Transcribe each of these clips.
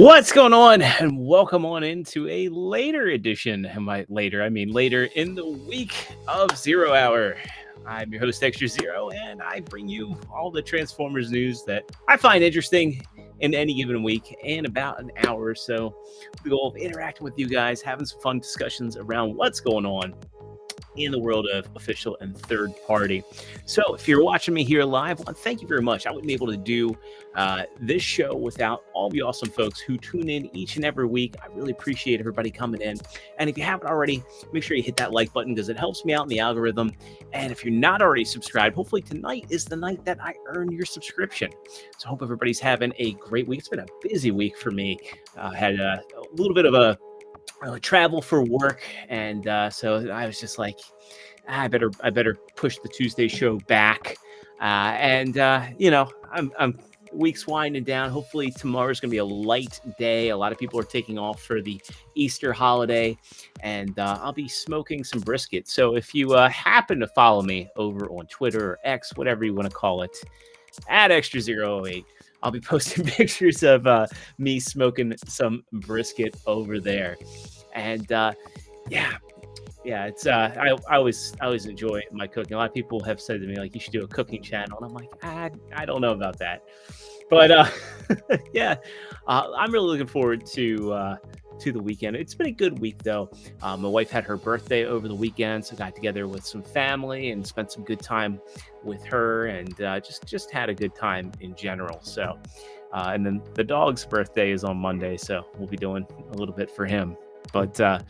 What's going on? And welcome on into a later edition. And by later, I mean later in the week of 0 Hour. I'm your host, Extra Zero, and I bring you all the Transformers news that I find interesting in any given week in about an hour or so. The goal of interacting with you guys, having some fun discussions around what's going on in the world of official and third party. So if you're watching me here live, well, thank you very much. I wouldn't be able to do this show without all the awesome folks who tune in each and every week. I really appreciate everybody coming in. And if you haven't already, make sure you hit that like button because it helps me out in the algorithm. And if you're not already subscribed, hopefully tonight is the night that I earn your subscription. So I hope everybody's having a great week. It's been a busy week for me. I had a little bit of a travel for work, and so I was just like, I better push the Tuesday show back, and I'm week's winding down. Hopefully tomorrow's gonna be a light day. A lot of people are taking off for the Easter holiday, and I'll be smoking some brisket. So if you happen to follow me over on Twitter or X, whatever you want to call it, at Extra008, I'll be posting pictures of me smoking some brisket over there. And it's I always enjoy my cooking. A lot of people have said to me, like, you should do a cooking channel. And I'm like, I don't know about that. But I'm really looking forward to the weekend. It's been a good week, though. My wife had her birthday over the weekend, so got together with some family and spent some good time with her, and just had a good time in general. So, and then the dog's birthday is on Monday, so we'll be doing a little bit for him. But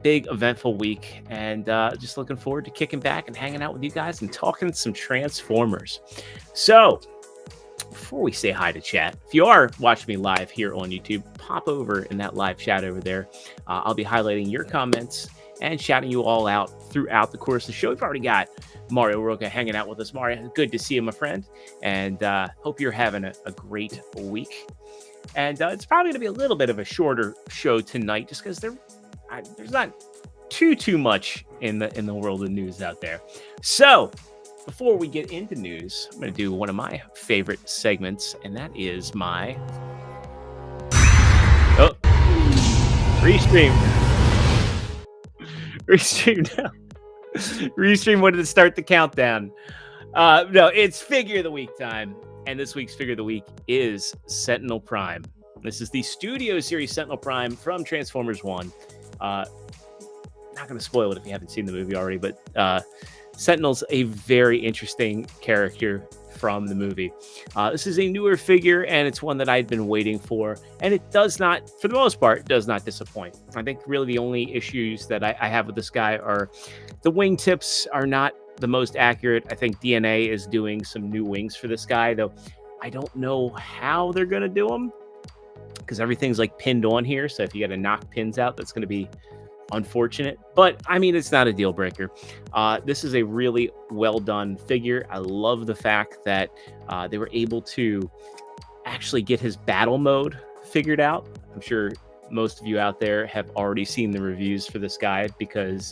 big eventful week, and just looking forward to kicking back and hanging out with you guys and talking some Transformers. So, before we say hi to chat, if you are watching me live here on YouTube, pop over in that live chat over there. I'll be highlighting your comments and shouting you all out throughout the course of the show. We've already got Mario Roca hanging out with us. Mario, good to see you, my friend, and hope you're having a great week. And it's probably going to be a little bit of a shorter show tonight, just because there's not too much in the world of news out there. So, before we get into news, I'm going to do one of my favorite segments, and that is my Restream now. Restream wanted to start the countdown. No, it's Figure of the Week time. And this week's Figure of the Week is Sentinel Prime. This is the Studio Series Sentinel Prime from Transformers 1. Not going to spoil it if you haven't seen the movie already, but Sentinel's a very interesting character from the movie. This is a newer figure, and it's one that I'd been waiting for. And it does not, for the most part, does not disappoint. I think really the only issues that I have with this guy are the wingtips are not the most accurate. I think DNA is doing some new wings for this guy, though I don't know how they're going to do them because everything's like pinned on here. So if you got to knock pins out, that's going to be unfortunate. But I mean, it's not a deal breaker. This is a really well done figure. I love the fact that they were able to actually get his battle mode figured out. I'm sure most of you out there have already seen the reviews for this guy because,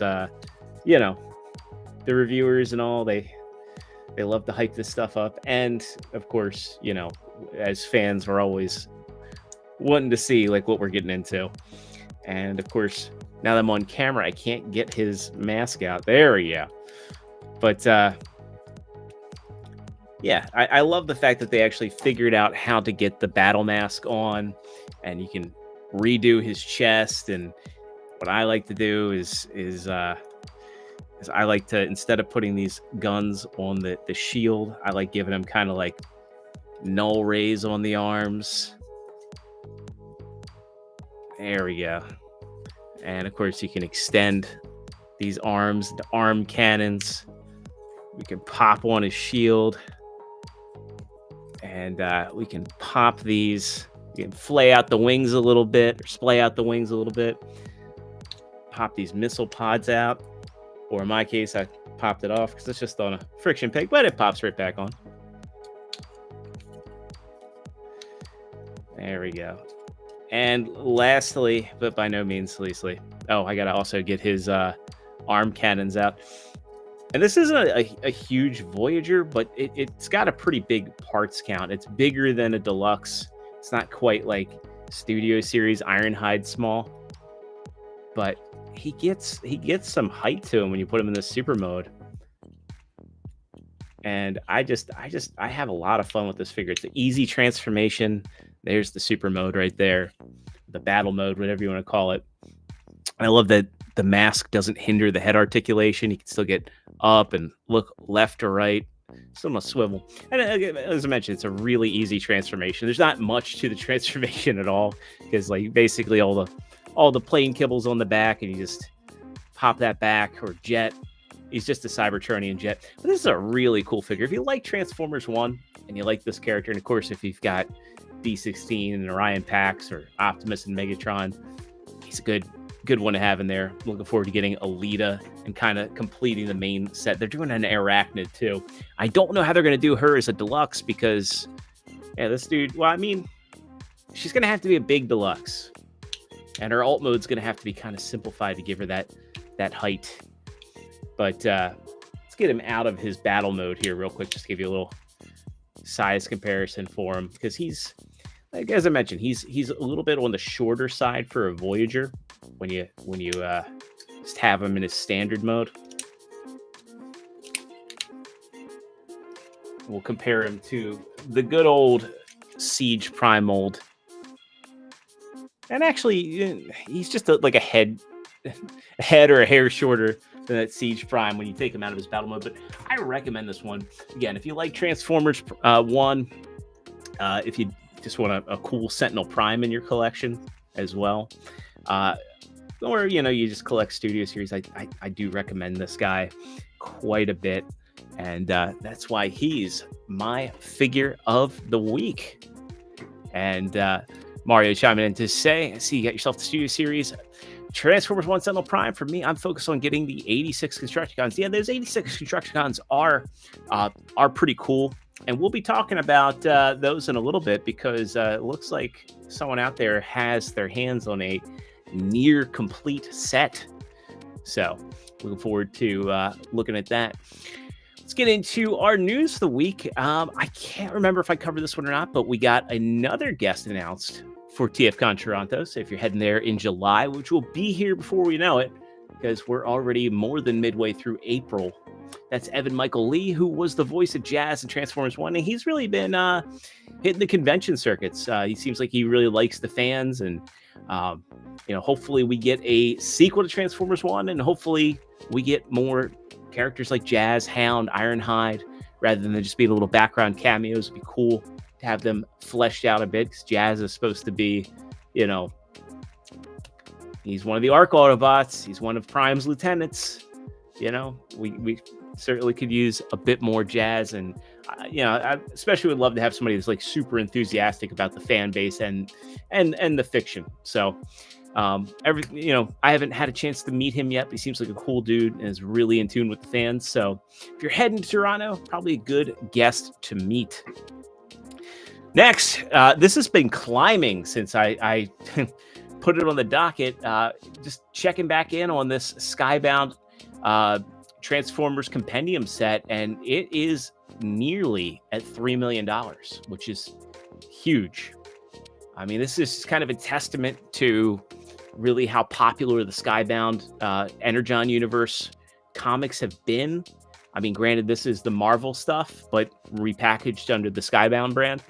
the reviewers and all, they love to hype this stuff up. And of course, as fans, we're always wanting to see like what we're getting into. And of course, now that I'm on camera, I can't get his mask out. There we go. But I love the fact that they actually figured out how to get the battle mask on, and you can redo his chest. And what I like to do is I like to, instead of putting these guns on the shield, I like giving them kind of like null rays on the arms. There we go. And of course, you can extend these arms to arm cannons. We can pop on his shield. And we can pop these. We can flay out the wings a little bit, or splay out the wings a little bit. Pop these missile pods out. Or in my case, I popped it off because it's just on a friction peg, but it pops right back on. There we go. And lastly, but by no means leastly, I got to also get his arm cannons out. And this isn't a huge Voyager, but it's got a pretty big parts count. It's bigger than a deluxe. It's not quite like Studio Series Ironhide small, but he gets some height to him when you put him in the super mode. And I have a lot of fun with this figure. It's an easy transformation. There's the super mode right there, the battle mode, whatever you want to call it. And I love that the mask doesn't hinder the head articulation. You can still get up and look left or right. Still must swivel. And as I mentioned, it's a really easy transformation. There's not much to the transformation at all, because like basically all the plane kibbles on the back, and you just pop that back, or Jet. He's just a Cybertronian Jet. But this is a really cool figure. If you like Transformers 1 and you like this character, and of course if you've got B16 and Orion Pax or Optimus and Megatron, he's a good one to have in there. Looking forward to getting Alita and kind of completing the main set. They're doing an Arachnid too. I don't know how they're going to do her as a deluxe, because this dude, well, I mean, she's going to have to be a big deluxe, and her alt mode's going to have to be kind of simplified to give her that height. But let's get him out of his battle mode here real quick, just to give you a little size comparison for him, because he's, like, as I mentioned, he's a little bit on the shorter side for a Voyager when you just have him in his standard mode. We'll compare him to the good old Siege Prime mold, and actually he's just like a head or a hair shorter than that Siege Prime when you take him out of his battle mode. But I recommend this one. Again, if you like Transformers 1, if you just want a cool Sentinel Prime in your collection as well, or you just collect Studio Series, I do recommend this guy quite a bit, and that's why he's my figure of the week. And Mario chiming in to say, I see you got yourself the Studio Series Transformers 1 Sentinel Prime. For me, I'm focused on getting the 86 Constructicons. Yeah, those 86 Constructicons are pretty cool, and we'll be talking about those in a little bit, because it looks like someone out there has their hands on a near complete set. So looking forward to looking at that. Let's get into our news of the week. I can't remember if I covered this one or not, but we got another guest announced for TFCon Toronto. So if you're heading there in July, which will be here before we know it, because we're already more than midway through April. That's Evan Michael Lee, who was the voice of Jazz in Transformers 1, and he's really been hitting the convention circuits. He seems like he really likes the fans, and hopefully we get a sequel to Transformers 1, and hopefully we get more characters like Jazz, Hound, Ironhide, rather than just being little background cameos. It'd be cool to have them fleshed out a bit, because Jazz is supposed to be, he's one of the Arc Autobots. He's one of Prime's lieutenants. We certainly could use a bit more Jazz, and I especially would love to have somebody that's like super enthusiastic about the fan base and the fiction. So I haven't had a chance to meet him yet, but he seems like a cool dude and is really in tune with the fans. So if you're heading to Toronto, probably a good guest to meet. Next, this has been climbing since I put it on the docket. Just checking back in on this Skybound Transformers Compendium set, and it is nearly at $3 million, which is huge. I mean, this is kind of a testament to really how popular the Skybound Energon universe comics have been. I mean, granted, this is the Marvel stuff, but repackaged under the Skybound brand.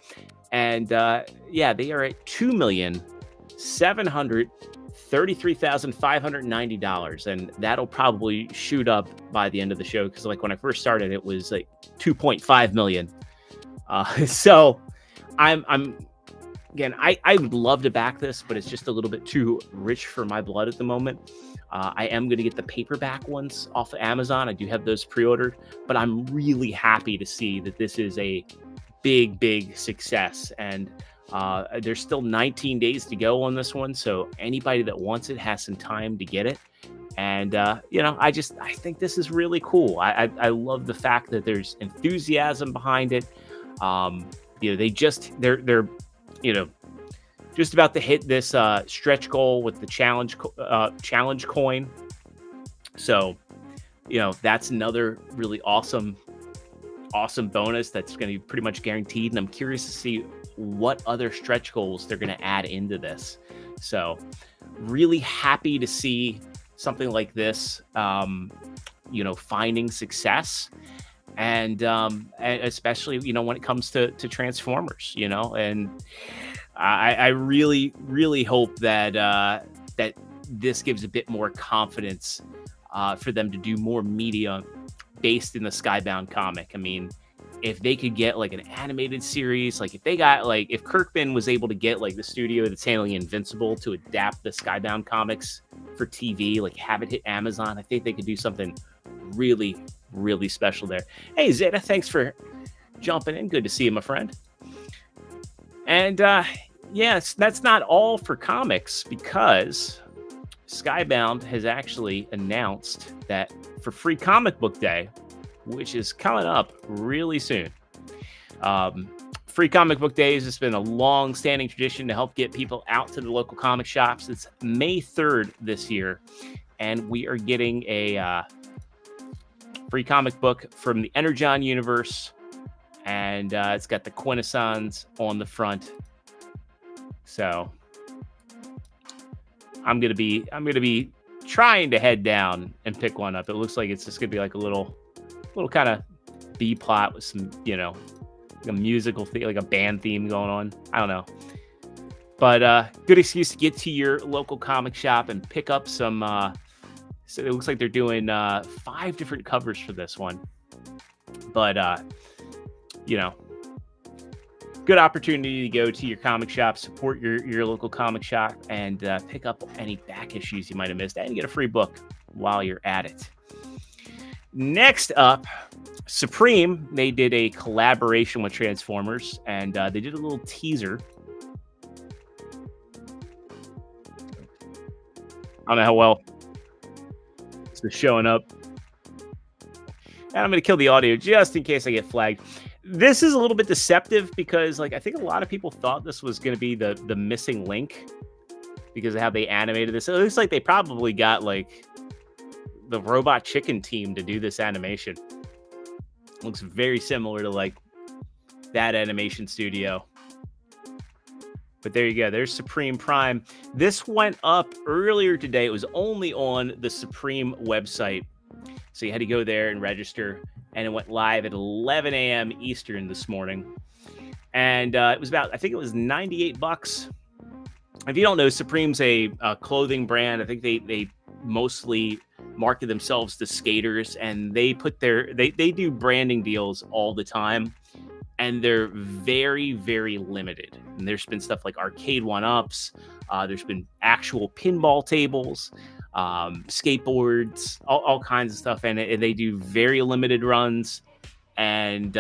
And they are at $2,733,590, and that'll probably shoot up by the end of the show, because like when I first started, it was like 2.5 million. So I'm again, I would love to back this, but it's just a little bit too rich for my blood at the moment. I am going to get the paperback ones off of Amazon. I do have those pre-ordered, but I'm really happy to see that this is a big success. And there's still 19 days to go on this one, so anybody that wants it has some time to get it. And I think this is really cool. I love the fact that there's enthusiasm behind it. They're just about to hit this stretch goal with the challenge coin. So that's another really awesome awesome bonus that's going to be pretty much guaranteed. And I'm curious to see what other stretch goals they're going to add into this. So really happy to see something like this, finding success. And especially, when it comes to Transformers, and I really, really hope that that this gives a bit more confidence for them to do more media based in the Skybound comic. I mean, if they could get like an animated series, like if Kirkman was able to get like the studio that's handling Invincible to adapt the Skybound comics for TV, like have it hit Amazon, I think they could do something really, really special there. Hey, Zeta, thanks for jumping in. Good to see you, my friend. And yes, that's not all for comics, because Skybound has actually announced that for Free Comic Book Day, which is coming up really soon. Free Comic Book Day has just been a long-standing tradition to help get people out to the local comic shops. It's May 3rd this year, and we are getting a free comic book from the Energon universe, and it's got the Quintessons on the front. So I'm gonna be trying to head down and pick one up. It looks like it's just gonna be like a little kind of B plot with some, a musical theme, like a band theme going on. I don't know, but good excuse to get to your local comic shop and pick up some. So it looks like they're doing 5 different covers for this one, but good opportunity to go to your comic shop, support your local comic shop, and pick up any back issues you might have missed, and get a free book while you're at it. Next up, Surpeme, they did a collaboration with Transformers, and they did a little teaser. I don't know how well this is showing up. And I'm going to kill the audio just in case I get flagged. This is a little bit deceptive because, I think a lot of people thought this was going to be the missing link because of how they animated this. It looks like they probably got, the Robot Chicken team to do this animation. It looks very similar to, that animation studio. But there you go. There's Surpeme Prime. This went up earlier today. It was only on the Surpeme website. So you had to go there and register. And it went live at 11 a.m. Eastern this morning. And it was I think it was $98. If you don't know, Supreme's a clothing brand. I think they mostly market themselves to skaters. And they put they do branding deals all the time. And they're very, very limited. And there's been stuff like arcade one-ups. There's been actual pinball tables, skateboards, all kinds of stuff. And they do very limited runs. And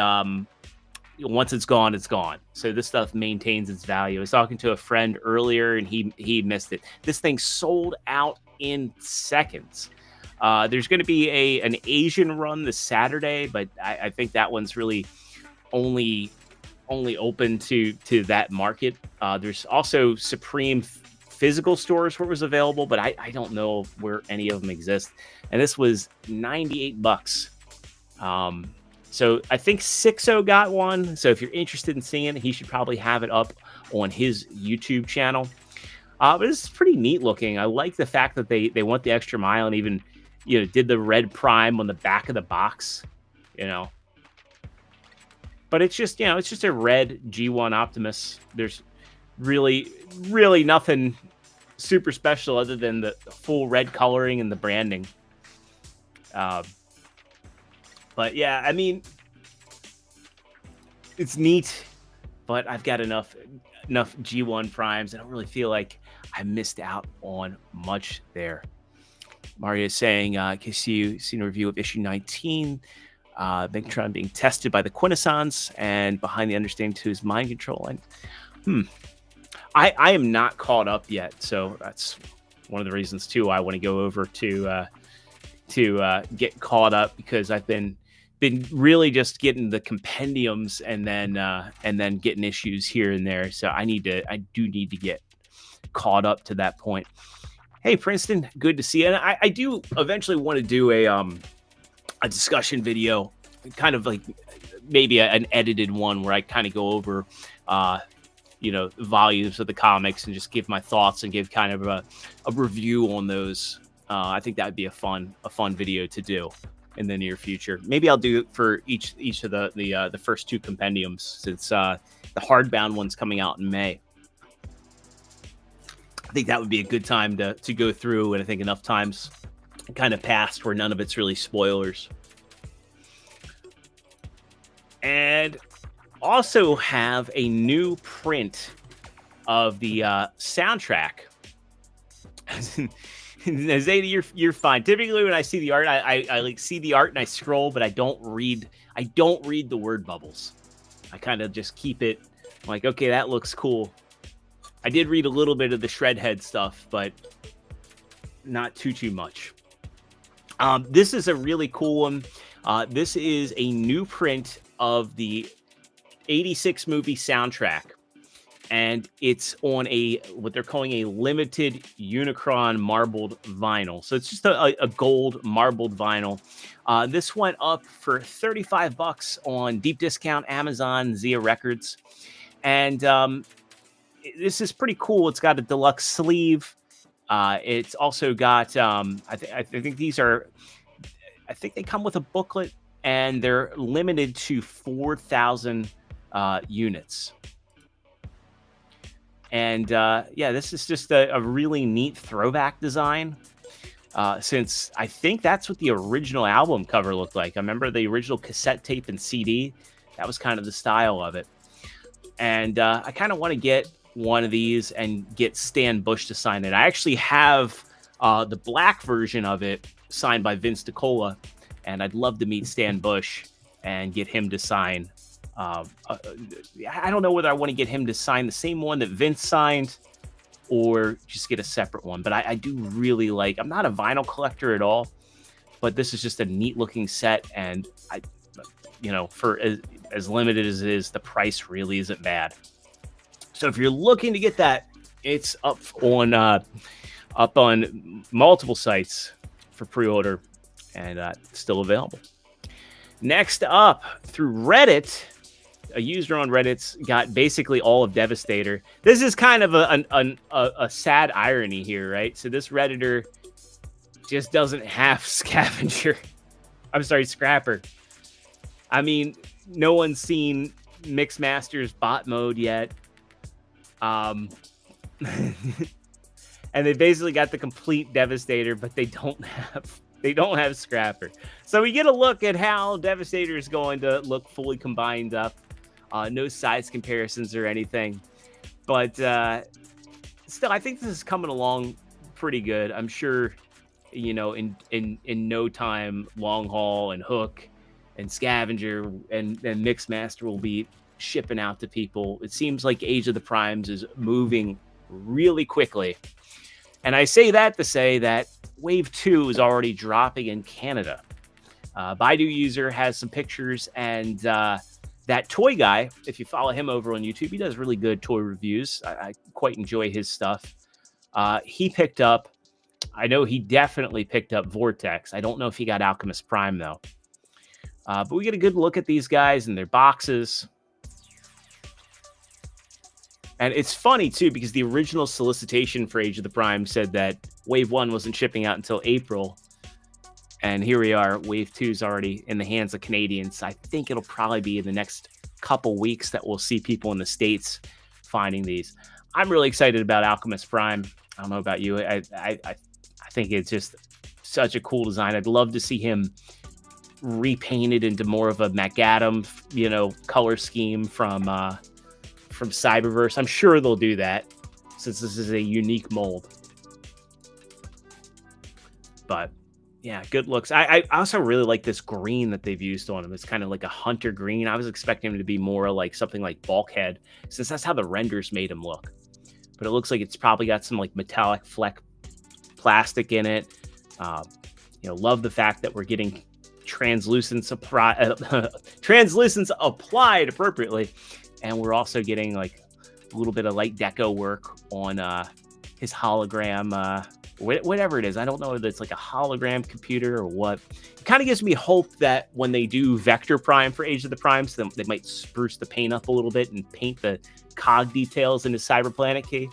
once it's gone, it's gone. So this stuff maintains its value. I was talking to a friend earlier, and he missed it. This thing sold out in seconds. There's going to be an Asian run this Saturday, but I think that one's really only open to that market. There's also Surpeme physical stores where it was available, but I don't know where any of them exist. And this was $98. So I think Sixo got one. So if you're interested in seeing it, he should probably have it up on his YouTube channel. But it's pretty neat looking. I like the fact that they went the extra mile and even did the red Prime on the back of the box. But it's just, it's just a red G1 Optimus. There's really, really nothing super special other than the full red coloring and the branding. But yeah, I mean, it's neat, but I've got enough G1 Primes. I don't really feel like I missed out on much there. Mario is saying, in case you've seen a review of issue 19, Megatron being tested by the Quintessons, and behind the understanding to his mind control. And I am not caught up yet, so that's one of the reasons too I want to go over to get caught up, because I've been really just getting the compendiums and then getting issues here and there. So I do need to get caught up to that point. Hey Princeton, good to see you. And I do eventually want to do a discussion video kind of like maybe an edited one where I kind of go over, volumes of the comics and just give my thoughts and give kind of a review on those. I think that would be a fun video to do in the near future. Maybe I'll do it for each of the first 2 compendiums, since the hardbound one's coming out in May. I think that would be a good time to go through, and I think enough times kind of passed where none of it's really spoilers. And also have a new print of the soundtrack. Zeta, you're fine. Typically, when I see the art, I like see the art and I scroll, but I don't read the word bubbles. I kind of just keep it like, okay, that looks cool. I did read a little bit of the Shredhead stuff, but not too much. This is a really cool one. This is a new print of the 86 movie soundtrack, and it's on what they're calling a limited Unicron marbled vinyl. So it's just a gold marbled vinyl. This went up for $35 on deep discount Amazon, Zia Records, and this is pretty cool. It's got a deluxe sleeve. It's also got I think these are, I think they come with a booklet, and they're limited to 4,000 units. And this is just a really neat throwback design, since I think that's what the original album cover looked like. I remember the original cassette tape and CD. That was kind of the style of it. And I kind of want to get one of these and get Stan Bush to sign it. I actually have the black version of it signed by Vince DiCola, and I'd love to meet Stan Bush and get him to sign. I don't know whether I want to get him to sign the same one that Vince signed or just get a separate one, but I do really like, I'm not a vinyl collector at all, but this is just a neat looking set, and for as limited as it is, the price really isn't bad. So if you're looking to get that, it's up on multiple sites for pre-order, and still available. Next up, through Reddit, a user on Reddit's got basically all of Devastator. This is kind of a sad irony here, right? So this Redditor just doesn't have Scavenger. I'm sorry, Scrapper. I mean, no one's seen Mixmaster's bot mode yet. And they basically got the complete Devastator, but they don't have Scrapper. So we get a look at how Devastator is going to look fully combined up. No size comparisons or anything, but still, I think this is coming along pretty good. I'm sure, in no time, Long Haul and Hook and Scavenger and Mixmaster will be shipping out to people. It seems like Age of the Primes is moving really quickly. And I say that to say that Wave 2 is already dropping in Canada. Baidu user has some pictures, and that toy guy, if you follow him over on YouTube, he does really good toy reviews. I quite enjoy his stuff. He picked up, I know he definitely picked up Vortex. I don't know if he got Alchemist Prime, though. But we get a good look at these guys and their boxes. And it's funny, too, because the original solicitation for Age of the Prime said that Wave 1 wasn't shipping out until April. And here we are. Wave 2 is already in the hands of Canadians. I think it'll probably be in the next couple weeks that we'll see people in the States finding these. I'm really excited about Alchemist Prime. I don't know about you. I think it's just such a cool design. I'd love to see him repainted into more of a MacAdam, color scheme from Cyberverse. I'm sure they'll do that since this is a unique mold. But yeah, good looks. I also really like this green that they've used on him. It's kind of like a hunter green. I was expecting him to be more like something like Bulkhead, since that's how the renders made him look. But it looks like it's probably got some like metallic fleck plastic in it. Love the fact that we're getting translucence applied appropriately. And we're also getting like a little bit of light deco work on his hologram whatever it is. I don't know if it's like a hologram computer or what. It kind of gives me hope that when they do Vector Prime for Age of the Primes, they might spruce the paint up a little bit and paint the cog details in his Cyber Planet key.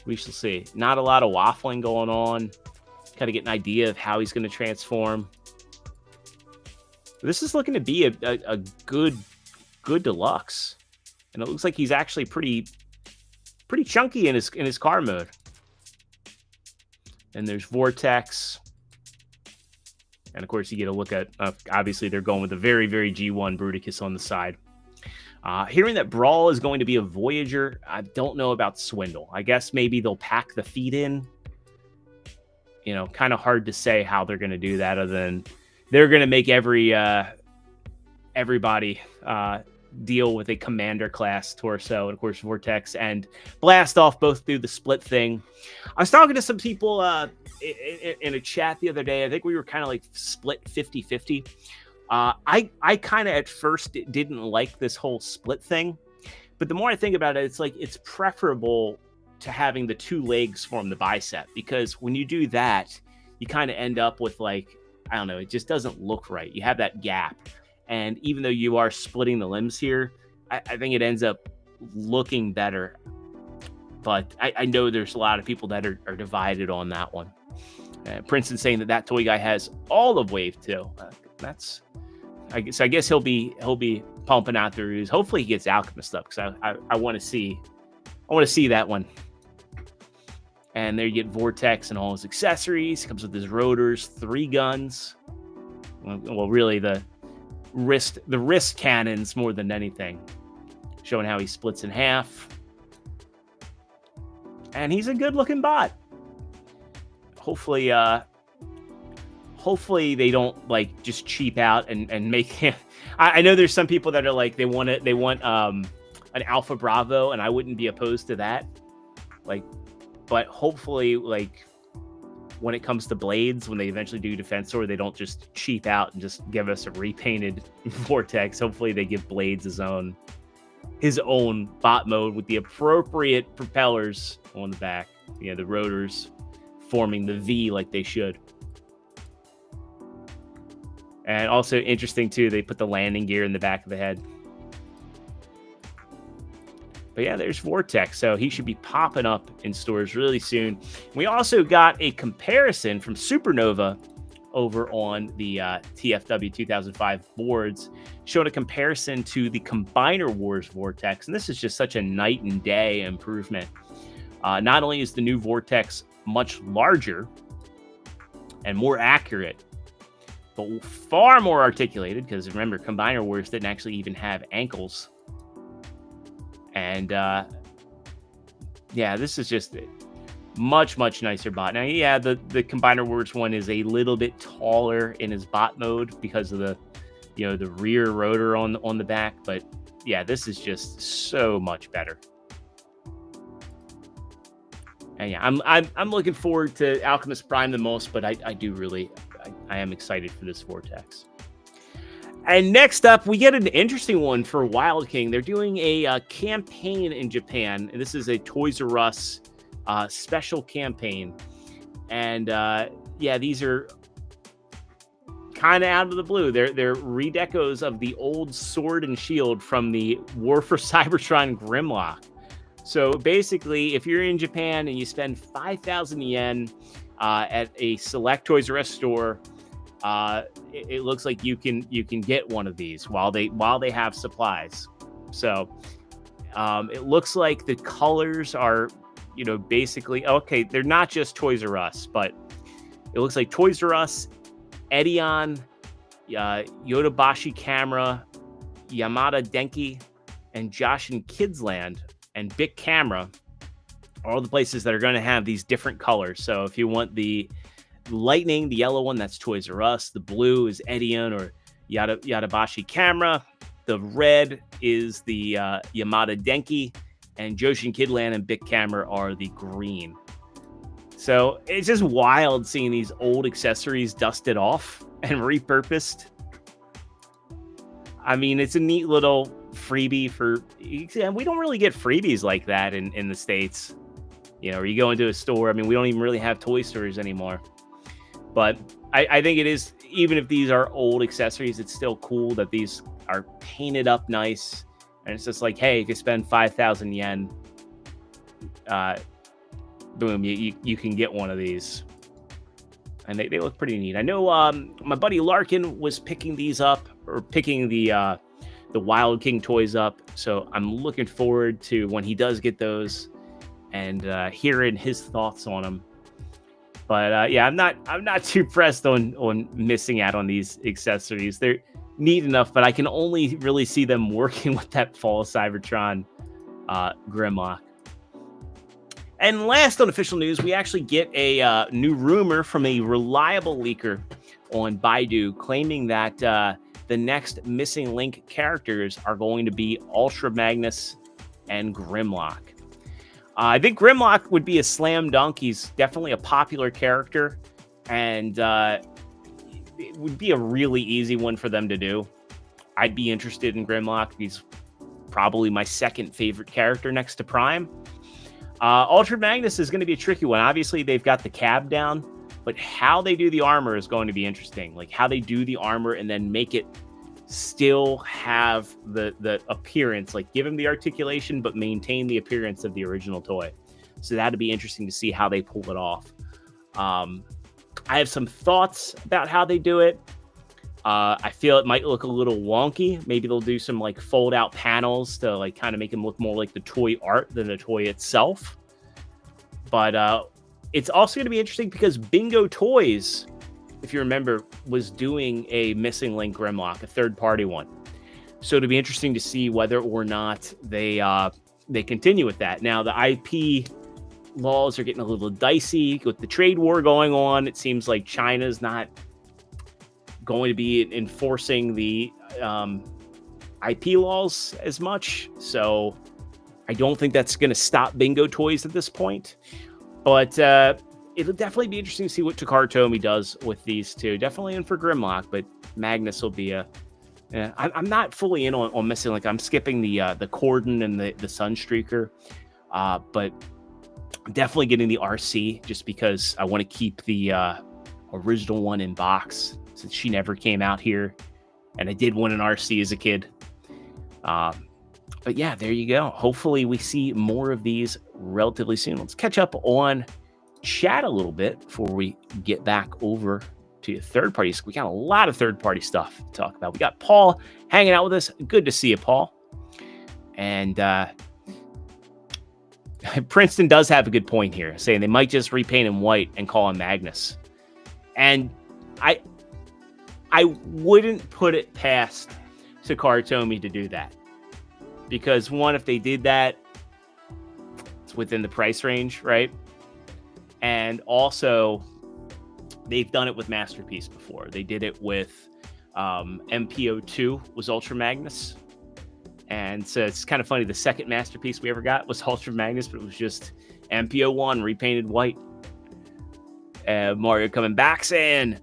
We shall see. Not a lot of waffling going on. Kind of get an idea of how he's going to transform. This is looking to be a good deluxe, and it looks like he's actually pretty chunky in his car mode. And there's Vortex, and of course you get a look at. Obviously, they're going with a very G1 Bruticus on the side. Hearing that Brawl is going to be a Voyager, I don't know about Swindle. I guess maybe they'll pack the feet in. You know, kind of hard to say how they're going to do that, other than they're going to make everybody deal with a Commander class torso, and of course Vortex and Blast Off both do the split thing. I was talking to some people in a chat the other day. I think we were kind of like split 50-50. I kind of at first didn't like this whole split thing, but the more I think about it, it's like it's preferable to having the two legs form the bicep, because when you do that, you kind of end up with like, I don't know, it just doesn't look right. You have that gap, and even though you are splitting the limbs here, I think it ends up looking better. But I know there's a lot of people that are divided on that one. Princeton saying that toy guy has all of Wave 2. I guess he'll be pumping out the reviews. Hopefully he gets Alchemist up, because I want to see that one. And there you get Vortex and all his accessories. Comes with his rotors, 3 guns. Well, really the wrist cannons more than anything, showing how he splits in half. And he's a good looking bot. Hopefully they don't like just cheap out and make him. I know there's some people that are like they want an Alpha Bravo, and I wouldn't be opposed to that. Like, but hopefully, like when it comes to blades, when they eventually do Defense Sword, they don't just cheap out and just give us a repainted Vortex. Hopefully they give Blades his own bot mode with the appropriate propellers on the back. The rotors forming the V like they should. And also interesting too, they put the landing gear in the back of the head. But yeah, there's Vortex, so he should be popping up in stores really soon. We also got a comparison from Supernova over on the TFW 2005 boards, showing a comparison to the Combiner Wars Vortex, and this is just such a night and day improvement. Not only is the new Vortex much larger and more accurate, but far more articulated, because remember, Combiner Wars didn't actually even have ankles. And yeah, this is just much nicer bot. Now, yeah, the Combiner Wars one is a little bit taller in his bot mode because of the the rear rotor on the back, but yeah, this is just so much better. And yeah, I'm looking forward to Alchemist Prime the most, but I am excited for this Vortex. And next up, we get an interesting one for Wild King. They're doing a campaign in Japan. And this is a Toys R Us special campaign. And yeah, these are kind of out of the blue. They're redecos of the old Sword and Shield from the War for Cybertron Grimlock. So basically, if you're in Japan and you spend 5,000 yen at a select Toys R Us store, it looks like you can get one of these while they have supplies. So it looks like the colors are basically okay. They're not just Toys R Us, but it looks like Toys R Us, Edion, Yodobashi Camera, Yamada Denki, and Josh and Kids Land and Bic Camera are all the places that are going to have these different colors. So if you want the Lightning, the yellow one, that's Toys R Us. The blue is Edion or Yodobashi Camera. The red is the Yamada Denki, and Joshin Kidland and Bic Camera are the green. So it's just wild seeing these old accessories dusted off and repurposed. I mean, it's a neat little freebie for. We don't really get freebies like that in the States. Or you go into a store. I mean, we don't even really have toy stores anymore. But I think it is, even if these are old accessories, it's still cool that these are painted up nice. And it's just like, hey, if you spend 5,000 yen, boom, you can get one of these. And they look pretty neat. I know my buddy Larkin was picking these up, or picking the Wild King toys up. So I'm looking forward to when he does get those and hearing his thoughts on them. But yeah, I'm not too pressed on missing out on these accessories. They're neat enough, but I can only really see them working with that Fall Cybertron Grimlock. And last on official news, we actually get a new rumor from a reliable leaker on Baidu claiming that the next Missing Link characters are going to be Ultra Magnus and Grimlock. I think Grimlock would be a slam dunk. He's definitely a popular character, and it would be a really easy one for them to do. I'd be interested in Grimlock. He's probably my second favorite character next to Prime. Ultra Magnus is going to be a tricky one. Obviously, they've got the cab down, but how they do the armor is going to be interesting. Like how they do the armor and then make it still have the appearance, like give him the articulation, but maintain the appearance of the original toy. So that'd be interesting to see how they pull it off. I have some thoughts about how they do it. I feel it might look a little wonky. Maybe they'll do some like fold out panels to like kind of make him look more like the toy art than the toy itself. But it's also going to be interesting because Bingo Toys, if you remember, was doing a Missing Link Grimlock, a third-party one. So it'll be interesting to see whether or not they continue with that. Now, the IP laws are getting a little dicey with the trade war going on. It seems like China's not going to be enforcing the IP laws as much. So I don't think that's going to stop Bingo Toys at this point. But it'll definitely be interesting to see what Takara Tomy does with these two. Definitely in for Grimlock, but Magnus will be a... I'm not fully in on Missing Link. I'm skipping the Corden and the Sunstreaker. But I'm definitely getting the RC just because I want to keep the original one in box since she never came out here. And I did want an RC as a kid. But yeah, there you go. Hopefully we see more of these relatively soon. Let's catch up on chat a little bit before we get back over to third parties. We got a lot of third party stuff to talk about. We got Paul hanging out with us. Good to see you, Paul. And Princeton does have a good point here, saying they might just repaint him white and call him Magnus. And I wouldn't put it past Takara Tomy to do that. Because one, if they did that, it's within the price range, right? And also, they've done it with Masterpiece before. They did it with MPO2 was Ultra Magnus. And so it's kind of funny. The second Masterpiece we ever got was Ultra Magnus, but it was just MPO1 repainted white. Mario coming back saying,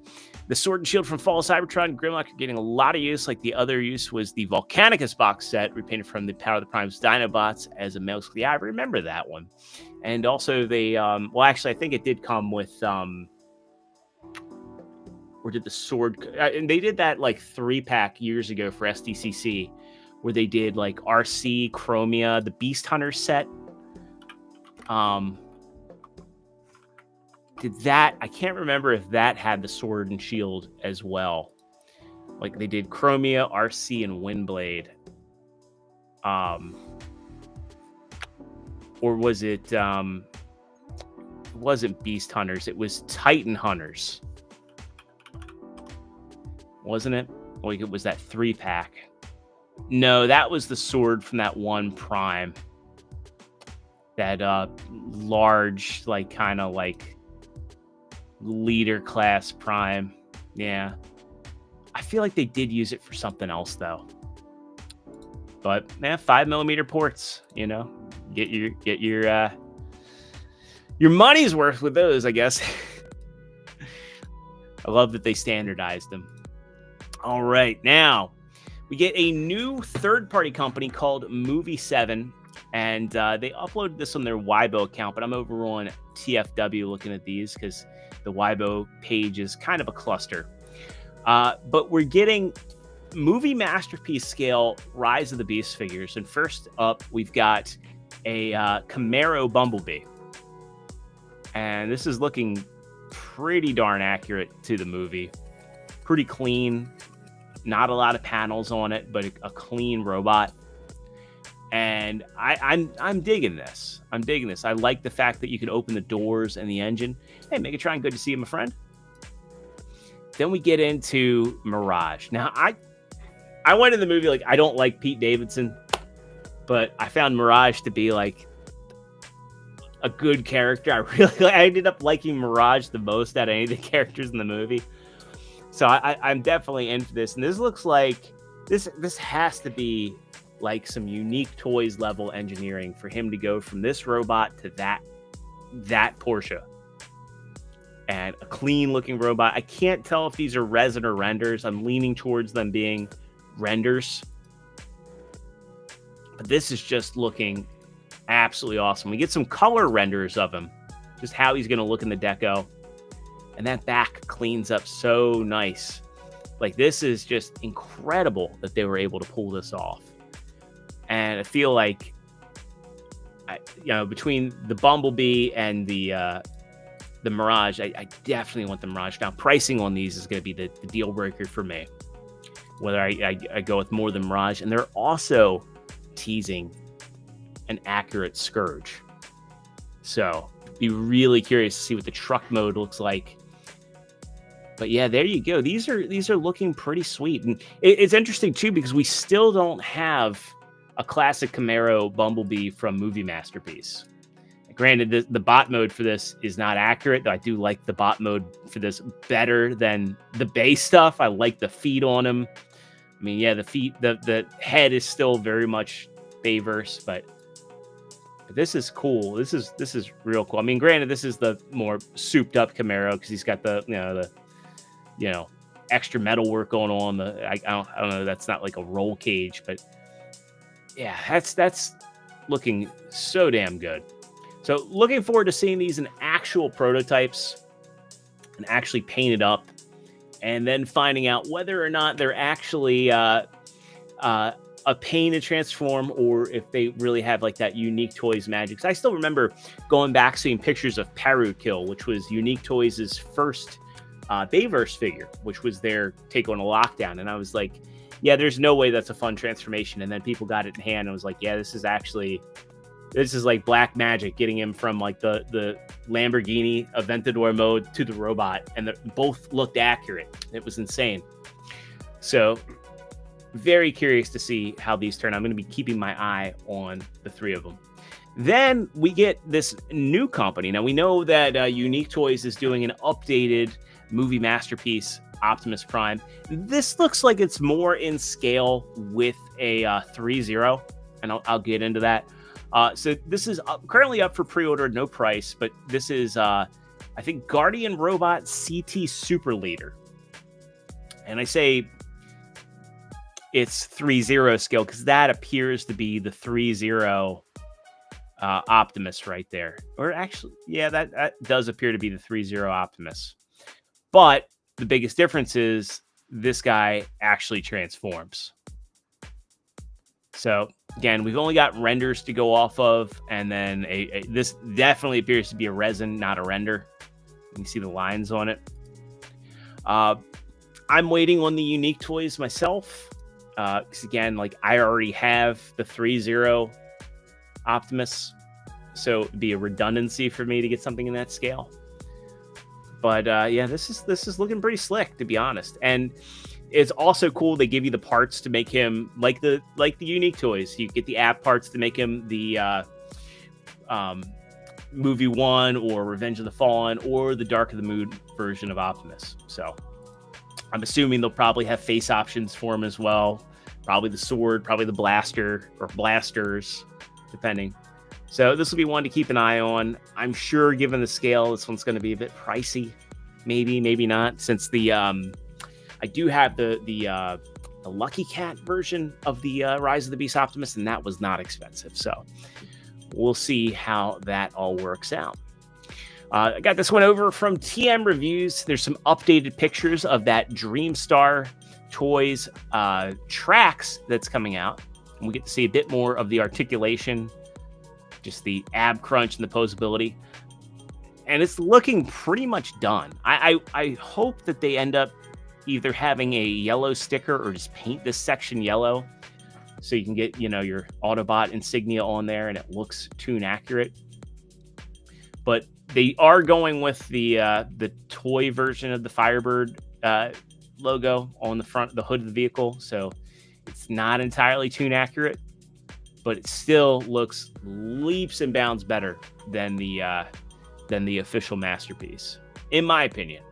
the Sword and Shield from Fall Cybertron Grimlock are getting a lot of use. Like the other use was the Volcanicus box set, repainted from the Power of the Prime's Dinobots as a male. Yeah, I remember that one. And also they, well, actually, I think it did come with, or did the Sword, and they did that like 3-pack years ago for SDCC, where they did like RC, Chromia, the Beast Hunter set. Did that, I can't remember if that had the Sword and Shield as well. Like they did Chromia, RC, and Windblade. Or was it, it wasn't Beast Hunters, it was Titan Hunters. Wasn't it? Like it was that 3-pack. No, that was the sword from that one Prime. That large, like kind of like leader class Prime. Yeah. I feel like they did use it for something else though. But 5mm ports, you know, get your money's worth with those, I guess. I love that they standardized them. All right, now we get a new third-party company called Movie 7. And they uploaded this on their Weibo account, but I'm over on TFW looking at these because the Weibo page is kind of a cluster. But we're getting movie masterpiece scale Rise of the Beast figures. And first up, we've got a Camaro Bumblebee. And this is looking pretty darn accurate to the movie. Pretty clean. Not a lot of panels on it, but a clean robot. And I'm digging this. I'm digging this. I like the fact that you can open the doors and the engine. Hey, Megatron, good to see you, my friend. Then we get into Mirage. Now, I went in the movie like I don't like Pete Davidson, but I found Mirage to be like a good character. I ended up liking Mirage the most out of any of the characters in the movie. So I'm definitely into this. And this looks like this has to be like some Unique Toys level engineering for him to go from this robot to that Porsche. And a clean looking robot. I can't tell if these are resin or renders. I'm leaning towards them being renders. But this is just looking absolutely awesome. We get some color renders of him. Just how he's going to look in the deco. And that back cleans up so nice. Like, this is just incredible that they were able to pull this off. And I feel like, between the Bumblebee and the Mirage, I definitely want the Mirage. Now, pricing on these is going to be the deal breaker for me. Whether I go with more than Mirage. And they're also teasing an accurate Scourge. So, be really curious to see what the truck mode looks like. But yeah, there you go. These are looking pretty sweet. And it's interesting, too, because we still don't have a classic Camaro Bumblebee from Movie Masterpiece. Granted, the bot mode for this is not accurate, though I do like the bot mode for this better than the base stuff. I like the feet on him. I mean, yeah, the head is still very much Bayverse, but this is cool. This is real cool. I mean, granted, this is the more souped up Camaro because he's got the extra metal work going on. I don't know. That's not like a roll cage, but yeah, that's looking so damn good. So looking forward to seeing these in actual prototypes and actually painted up, and then finding out whether or not they're actually a pain to transform or if they really have like that Unique Toys magic. 'Cause I still remember going back seeing pictures of Perukill, which was Unique Toys' first Bayverse figure, which was their take on a lockdown. And I was like, yeah, there's no way that's a fun transformation. And then people got it in hand and was like, yeah, this is like black magic, getting him from like the Lamborghini Aventador mode to the robot. And both looked accurate. It was insane. So very curious to see how these turn. I'm going to be keeping my eye on the three of them. Then we get this new company. Now we know that Unique Toys is doing an updated Movie Masterpiece Optimus Prime. This looks like it's more in scale with a 3.0, and I'll get into that. So this is currently up for pre-order, no price, but this is, I think, Guardian Robot CT Super Leader. And I say it's 3.0 scale because that appears to be the 3.0 Optimus right there. Or actually, yeah, that does appear to be the 3.0 Optimus. But the biggest difference is this guy actually transforms. So again, we've only got renders to go off of, and then this definitely appears to be a resin, not a render. You can see the lines on it. I'm waiting on the Unique Toys myself, because again, like I already have the 3.0 Optimus, so it'd be a redundancy for me to get something in that scale. But yeah, this is looking pretty slick, to be honest. And it's also cool they give you the parts to make him like the Unique Toys. You get the app parts to make him the Movie 1 or Revenge of the Fallen or the Dark of the Moon version of Optimus. So I'm assuming they'll probably have face options for him as well. Probably the sword, probably the blaster or blasters, depending. So this will be one to keep an eye on. I'm sure, given the scale, this one's going to be a bit pricey. Maybe not, since the I do have the the Lucky Cat version of the Rise of the Beast Optimus, and that was not expensive. So we'll see how that all works out. I got this one over from TM Reviews. There's some updated pictures of that Dreamstar Toys tracks that's coming out. And we get to see a bit more of the articulation, just the ab crunch and the posability. And it's looking pretty much done. I hope that they end up either having a yellow sticker or just paint this section yellow so you can get, your Autobot insignia on there and it looks tune accurate. But they are going with the toy version of the Firebird logo on the front of the hood of the vehicle. So it's not entirely tune accurate, but it still looks leaps and bounds better than the official masterpiece, in my opinion.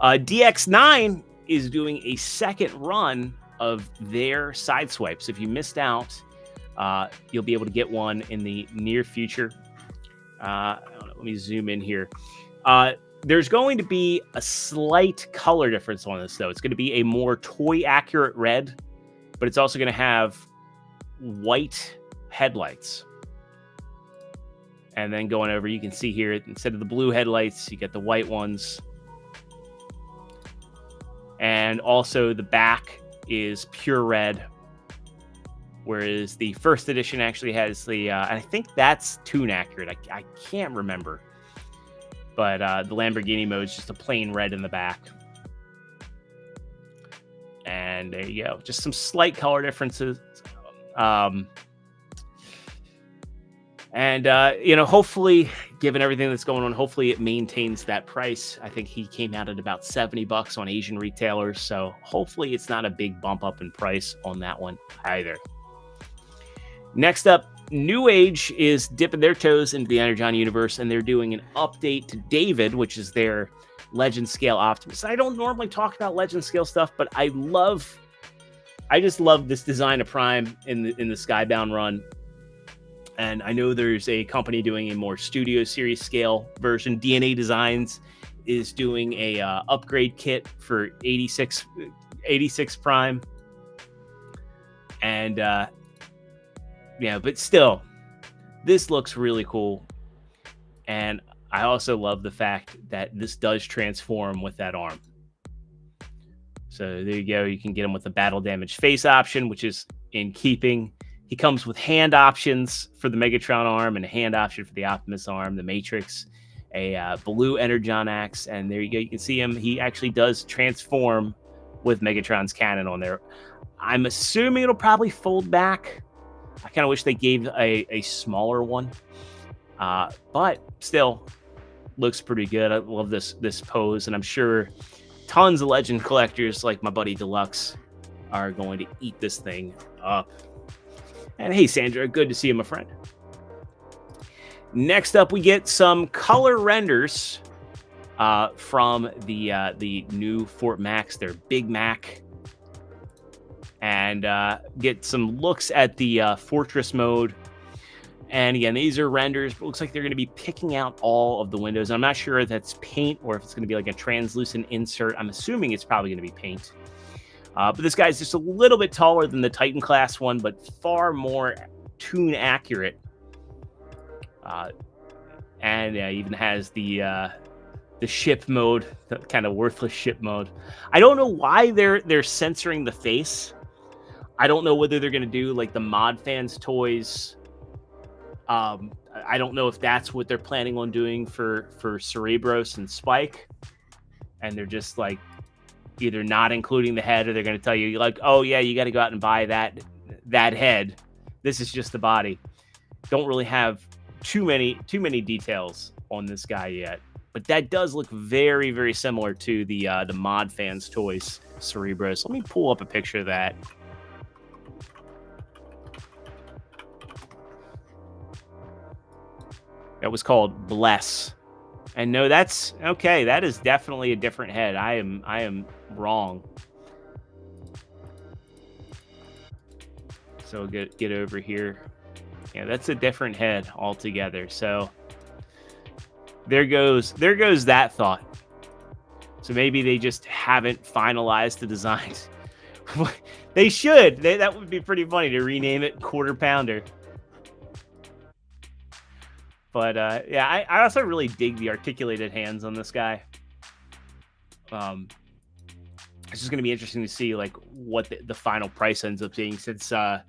DX9 is doing a second run of their Sideswipes. If you missed out, you'll be able to get one in the near future. I don't know, let me zoom in here. There's going to be a slight color difference on this, though. It's going to be a more toy-accurate red, but it's also going to have white headlights. And then going over, you can see here, instead of the blue headlights, you get the white ones. And also the back is pure red, whereas the first edition actually has the, I think that's tune accurate. I can't remember. But the Lamborghini mode is just a plain red in the back. And there you go. Just some slight color differences. Hopefully, given everything that's going on, hopefully it maintains that price. I think he came out at about $70 on Asian retailers. So hopefully it's not a big bump up in price on that one either. Next up, New Age is dipping their toes into the Energon universe, and they're doing an update to David, which is their Legend Scale Optimus. I don't normally talk about Legend Scale stuff, but I just love this design of Prime in the Skybound run. And I know there's a company doing a more studio series scale version. DNA Designs is doing a upgrade kit for 86 Prime. And but still, this looks really cool. And I also love the fact that this does transform with that arm. So there you go. You can get him with the battle damage face option, which is in keeping. He comes with hand options for the Megatron arm and a hand option for the Optimus arm, the Matrix, a blue Energon axe, and there you go. You can see him. He actually does transform with Megatron's cannon on there. I'm assuming it'll probably fold back. I kind of wish they gave a smaller one, but still looks pretty good. I love this pose, and I'm sure tons of Legend collectors like my buddy Deluxe are going to eat this thing up. And hey, Sandra, good to see you, my friend. Next up, we get some color renders from the new Fort Max, their Big Mac, and get some looks at the Fortress mode. And again, these are renders. It looks like they're going to be picking out all of the windows. I'm not sure if that's paint or if it's going to be like a translucent insert. I'm assuming it's probably going to be paint. But this guy's just a little bit taller than the Titan class one, but far more tune accurate. And even has the ship mode, the kind of worthless ship mode. I don't know why they're censoring the face. I don't know whether they're going to do like the Mod Fans toys. I don't know if that's what they're planning on doing for Cerebros and Spike. And they're just like either not including the head, or they're going to tell you like, oh yeah, you got to go out and buy that head. This is just the body. Don't really have too many details on this guy yet, but that does look very, very similar to the Mod Fans toys Cerebros. Let me pull up a picture of that. That was called Bless. And no, that's okay. That is definitely a different head. I am wrong. So get over here. Yeah, that's a different head altogether. So there goes that thought. So maybe they just haven't finalized the designs. They should. That would be pretty funny to rename it Quarter Pounder. But yeah, I also really dig the articulated hands on this guy. It's just going to be interesting to see like what the final price ends up being, since I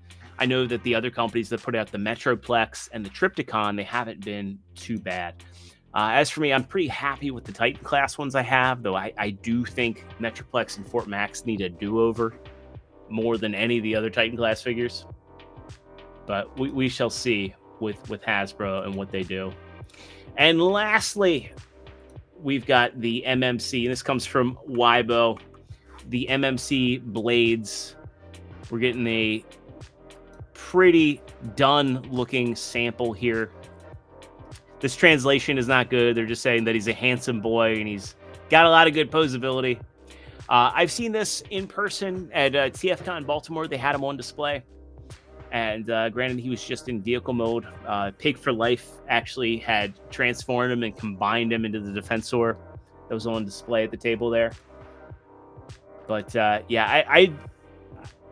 know that the other companies that put out the Metroplex and the Triptychon, they haven't been too bad. As for me, I'm pretty happy with the Titan class ones I have, though I do think Metroplex and Fort Max need a do-over more than any of the other Titan class figures. But we shall see with Hasbro and what they do. And lastly, we've got the MMC, and this comes from Weibo. The MMC blades. We're getting a pretty done-looking sample here. This translation is not good. They're just saying that he's a handsome boy and he's got a lot of good posability. I've seen this in person at TFCon Baltimore. They had him on display. And granted, he was just in vehicle mode. Pig for Life actually had transformed him and combined him into the Defensor that was on display at the table there. But yeah,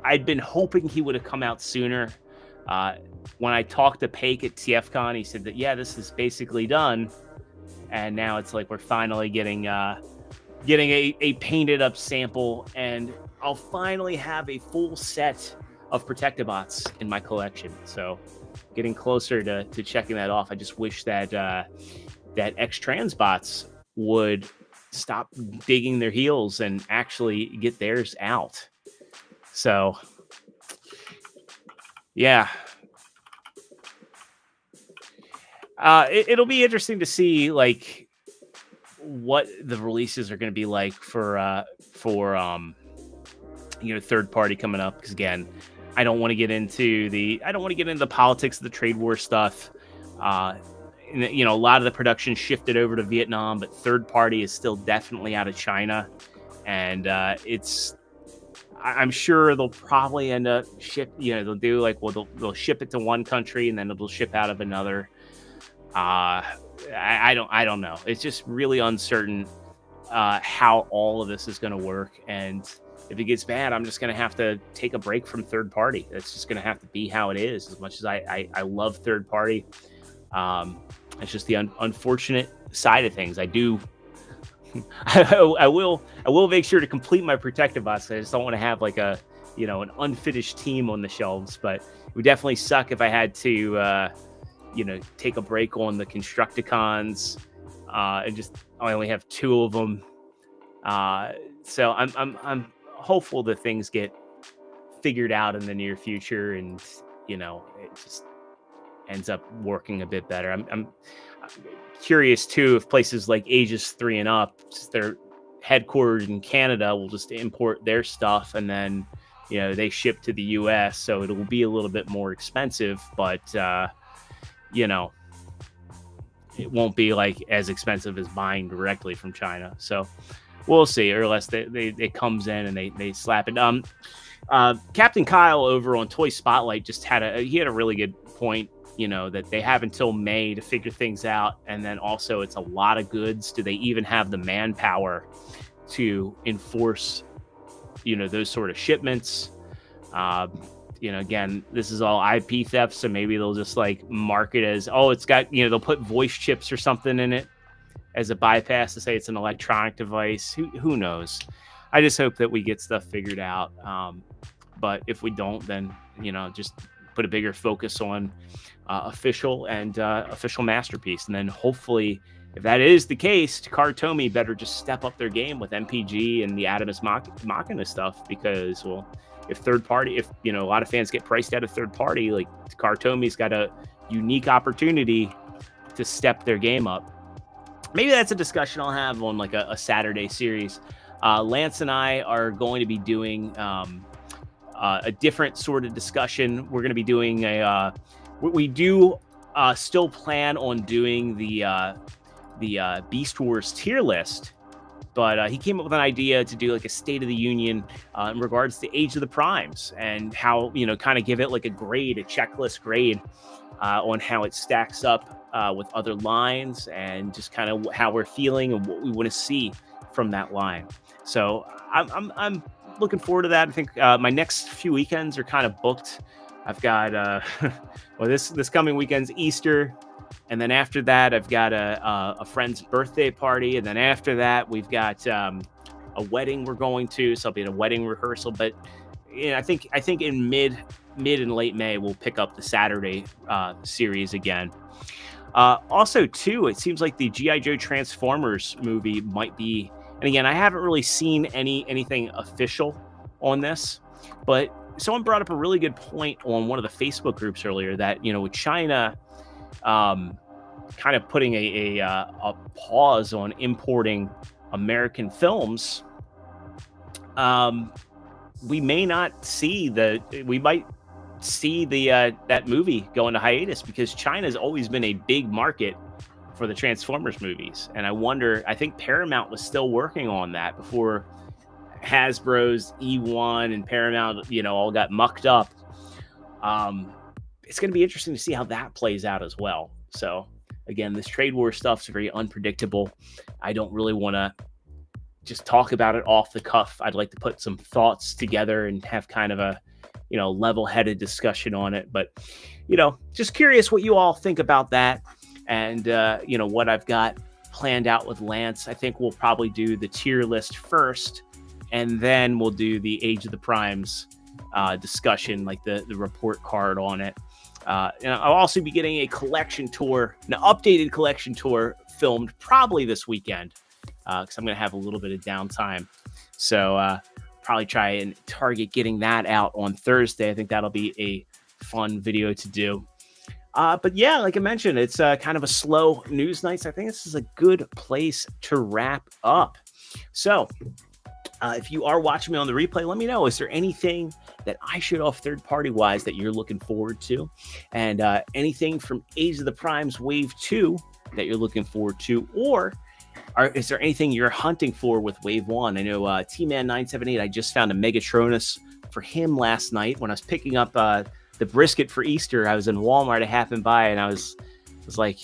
I'd been hoping he would have come out sooner. When I talked to Pake at TFCon, he said that, yeah, this is basically done. And now it's like we're finally getting a painted up sample, and I'll finally have a full set of Protectobots in my collection. So getting closer to checking that off. I just wish that that X-Transbots would stop digging their heels and actually get theirs out. So yeah, it'll be interesting to see like what the releases are going to be like for third party coming up, because again, I don't want to get into the politics of the trade war stuff. A lot of the production shifted over to Vietnam, but third party is still definitely out of China, and I'm sure they'll probably end up they'll do like, well, they'll ship it to one country and then it'll ship out of another. I don't know. It's just really uncertain how all of this is going to work, and if it gets bad, I'm just going to have to take a break from third party. That's just going to have to be how it is. As much as I love third party, it's just the unfortunate side of things. I do. I will make sure to complete my Protectobots. I just don't want to have like an unfinished team on the shelves. But it would definitely suck if I had to take a break on the Constructicons and just I only have 2 of them. So I'm hopeful that things get figured out in the near future, and it just ends up working a bit better. I'm curious too if places like Aegis 3 and up, since they're headquartered in Canada, will just import their stuff and then they ship to the US, so it'll be a little bit more expensive, but it won't be like as expensive as buying directly from China. So we'll see, or unless it comes in and they slap it. Captain Kyle over on Toy Spotlight just had a really good point, that they have until May to figure things out. And then also it's a lot of goods. Do they even have the manpower to enforce, those sort of shipments? Again, this is all IP theft. So maybe they'll just like mark it as, oh, it's got, they'll put voice chips or something in it as a bypass to say it's an electronic device. Who knows? I just hope that we get stuff figured out. But if we don't, then, just put a bigger focus on official and official masterpiece. And then hopefully, if that is the case, Takara Tomy better just step up their game with MPG and the Adamus Machina stuff, because, well, if third party, a lot of fans get priced out of third party, like Takara Tomy's got a unique opportunity to step their game up. Maybe that's a discussion I'll have on like a Saturday series. Lance and I are going to be doing a different sort of discussion. We're going to be doing we do still plan on doing the Beast Wars tier list, but he came up with an idea to do like a State of the Union in regards to Age of the Primes, and how, kind of give it like a checklist grade on how it stacks up with other lines, and just kind of how we're feeling and what we want to see from that line. So I'm looking forward to that. I think my next few weekends are kind of booked. I've got well, this coming weekend's Easter, and then after that I've got a friend's birthday party, and then after that we've got a wedding we're going to. So I'll be at a wedding rehearsal. But I think in mid and late May we'll pick up the Saturday series again. Also, too, it seems like the G.I. Joe Transformers movie might be, and again, I haven't really seen anything official on this, but someone brought up a really good point on one of the Facebook groups earlier that, with China kind of putting a pause on importing American films, we might see that movie go into hiatus, because China's always been a big market for the Transformers movies. And I think Paramount was still working on that before Hasbro's E1 and Paramount, all got mucked up. It's going to be interesting to see how that plays out as well. So again, this trade war stuff is very unpredictable. I don't really want to just talk about it off the cuff. I'd like to put some thoughts together and have kind of a level-headed discussion on it. But just curious what you all think about that, and what I've got planned out with Lance. I think we'll probably do the tier list first, and then we'll do the Age of the Primes discussion, like the report card on it. And I'll also be getting an updated collection tour filmed probably this weekend, because I'm going to have a little bit of downtime. So probably try and target getting that out on Thursday. I think that'll be a fun video to do. But yeah, like I mentioned, it's kind of a slow news night. So I think this is a good place to wrap up. So if you are watching me on the replay, let me know, is there anything that I should off third-party wise that you're looking forward to? And anything from Age of the Primes Wave 2 that you're looking forward to? Or is there anything you're hunting for with Wave 1? I know T-Man978, I just found a Megatronus for him last night when I was picking up the brisket for Easter. I was in Walmart, I happened by, and I was like,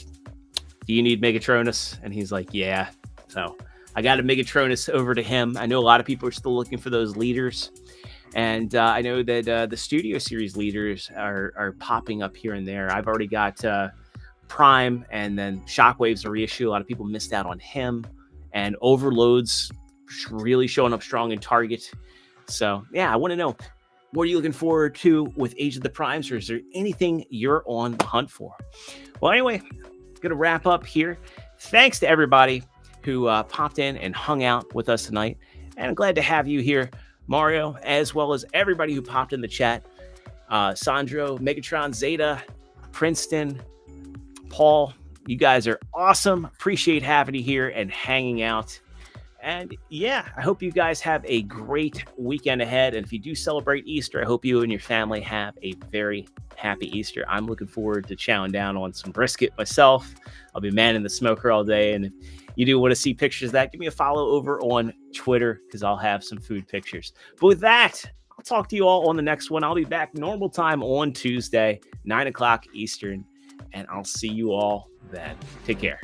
do you need Megatronus? And he's like, yeah. So I got a Megatronus over to him. I know a lot of people are still looking for those leaders. And I know that the Studio Series leaders are popping up here and there. I've already got Prime, and then Shockwave's a reissue. A lot of people missed out on him, and Overload's really showing up strong in Target. So yeah, I want to know, what are you looking forward to with Age of the Primes, or is there anything you're on the hunt for? Well, anyway, gonna wrap up here. Thanks to everybody who popped in and hung out with us tonight, and I'm glad to have you here, Mario, as well as everybody who popped in the chat. Sandro, Megatron, Zeta, Princeton, Paul, you guys are awesome. Appreciate having you here and hanging out. And yeah, I hope you guys have a great weekend ahead. And if you do celebrate Easter, I hope you and your family have a very happy Easter. I'm looking forward to chowing down on some brisket myself. I'll be manning the smoker all day. And if you do want to see pictures of that, give me a follow over on Twitter, because I'll have some food pictures. But with that, I'll talk to you all on the next one. I'll be back normal time on Tuesday, 9 o'clock Eastern. And I'll see you all then. Take care.